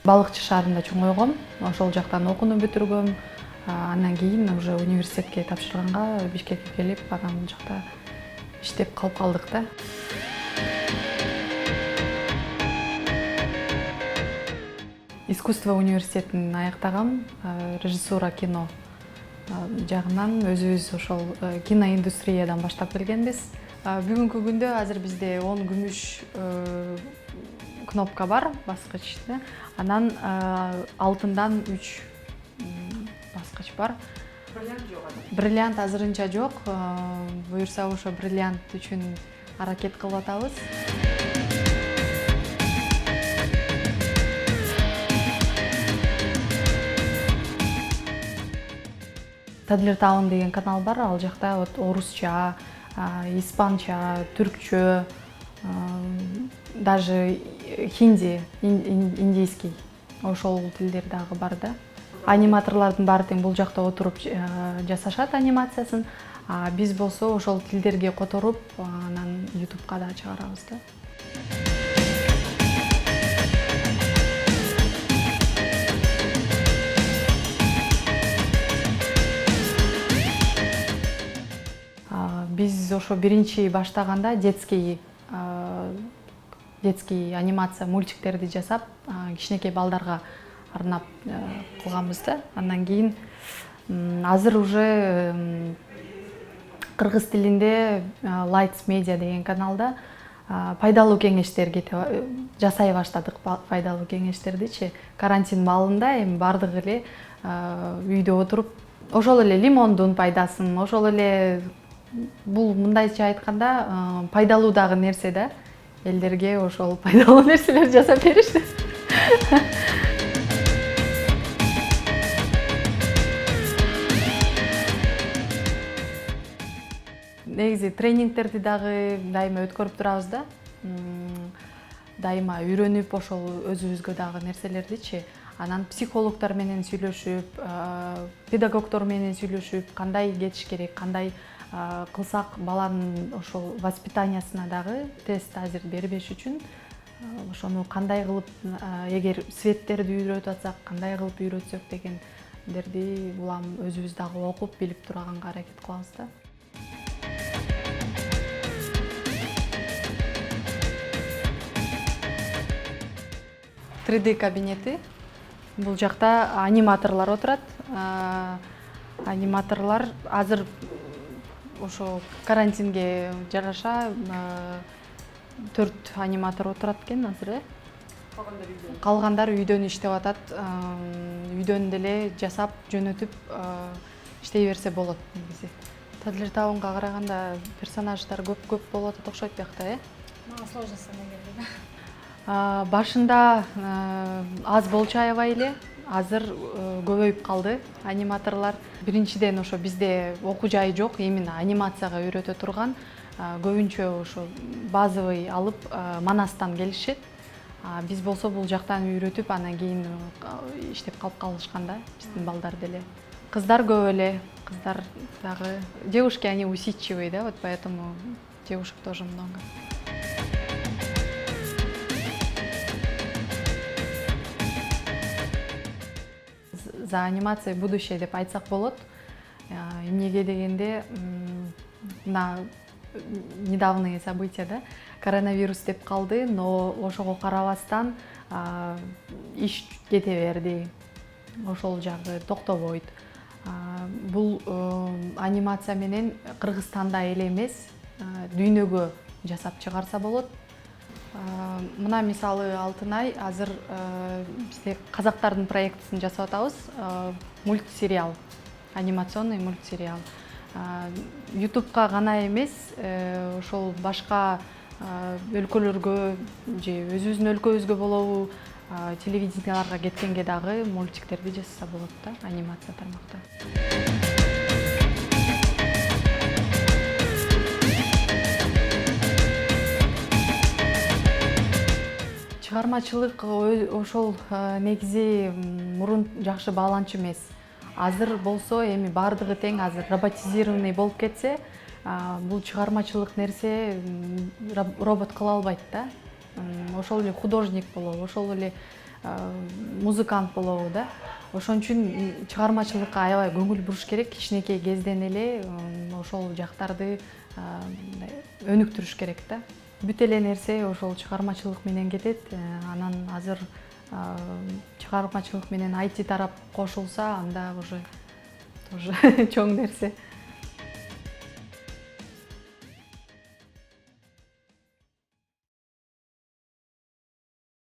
Балыкчы шаарында чоңойгом, ошол жактан окууну бүтүргөм. Андан кийин уже университетке тапшырганга Бишкекке келип, анан бул жакта иштеп калып калдык да. Искусство университетин аяктагам, режиссура кино жагынан өзүбүз ошол киноиндустриядан баштап келгенбиз. Бүгүнкү күндө азыр бизде 10 күмүш кнопка бар, баскыч. Анан алтындан 3 баскыч бар. Бриллиант жок. Бриллиант азырынча жок. Буюрса ошо бриллиант үчүн аракет кылып атабыз. Toddler Town деген канал бар, ал жакта вот орусча, испанча, түркчө, даже хинди, индийский, ошол тилдер дагы бар да. Аниматорлордун баары тең бул жакта отуруп жасашат анимациясын. Биз болсо ошол тилдерге которуп, анан YouTube'га да чыгарабыз да. Биз ошо биринчи баштаганда детский анимация мультиктерди жасап, кичинекей балдарга арнап кылганбыз да. Андан кийин азыр уже кыргыз тилинде Lights Media деген каналда пайдалуу кеңештерди жасай баштадык. Пайдалуу кеңештердичи карантин маалында эми бардыгы эле үйдө отуруп, ошол эле лимондун пайдасын, ошол эле бул мындайча айтканда пайдалуу дагы нерсе да. Элдерге ошол пайдалуу нерселерди жасап беришти. Негизи тренингтерди дагы дайыма өткөрүп турабыз да. Дайыма үйрөнүп, ошол өзүбүзгө дагы нерселердичи. Анан психологдор менен сүйлөшүп, педагогдор менен сүйлөшүп, кандай кетиш керек, кандай кылсак баланын ошол воспитаниясына дагы тест азыр бербеш үчүн ошону кандай кылып, эгер светтерди үйрөтүп атсак, кандай кылып үйрөтсөк дегендерди улам өзүбүз дагы окуп билип турганга аракет кылабыз да. Три кабинети. Бул жакта аниматорлор отурат. Аниматорлор азыр ошо карантинге жараша 4 аниматор отурат экен азыр. Калгандар үйдөн иштеп атат. Үйдөн деле жасап, жөнөтүп иштей берсе болот негизи. Toddler Town'га караганда персонаждар көп болот окшойт биякта, Мага сложно самой келди. Башында аз болчу аябай эле, азыр көбөйүп калды аниматорлор. Биринчиден ошо бизде окуу жайы жок, именно анимацияга үйрөтө турган. Көбүнчө ошо базовый алып Манастан келишет. Биз болсо бул жактан үйрөтүп, анан кийин иштеп калып калышкан да, биздин балдар деле. Кыздар көп эле, кыздар дагы. Девушки, они усидчивые, да, вот поэтому девушек тоже много. За анимацией будущее деп айтсак болот. Эмнеге дегенде, мына недавние события, да, коронавирус деп калды, но ошого карабастан иш кете берди. Ошол жагы токтобойт. Бул анимация менен Кыргызстанда эле эмес, дүйнөгө жасап чыгарса болот. Мына мисалы Алтынай азыр бизде казактардын проектисин жасап атабыз. Мультсериал, анимационный мультсериал. YouTube'га гана эмес, ошол башка өлкөлөргө же өзүбүздүн өлкөбүзгө болобу телевиденияларга кеткенге дагы мультиктерди жасаса болот да, анимация тармакта. Чыгармачылык ошол негизи мурун жакшы бааланчу эмес. Азыр болсо эми баардыгы тең азыр роботизированный болуп кетсе, бул чыгармачылык нерсе робот кыла албайт да. Ошол эле художник болобу, ошол эле музыкант болобу да. Ошон үчүн чыгармачылыкка аябай көңүл буруш керек. Кичинекей кезден эле ошол жактарды өнүктүрүш керек да. Бүт эле нерсе ошол чыгармачылык менен кетет. Анан азыр чыгармачылык менен IT тарап кошулса, анда уже тоже чоң нерсе.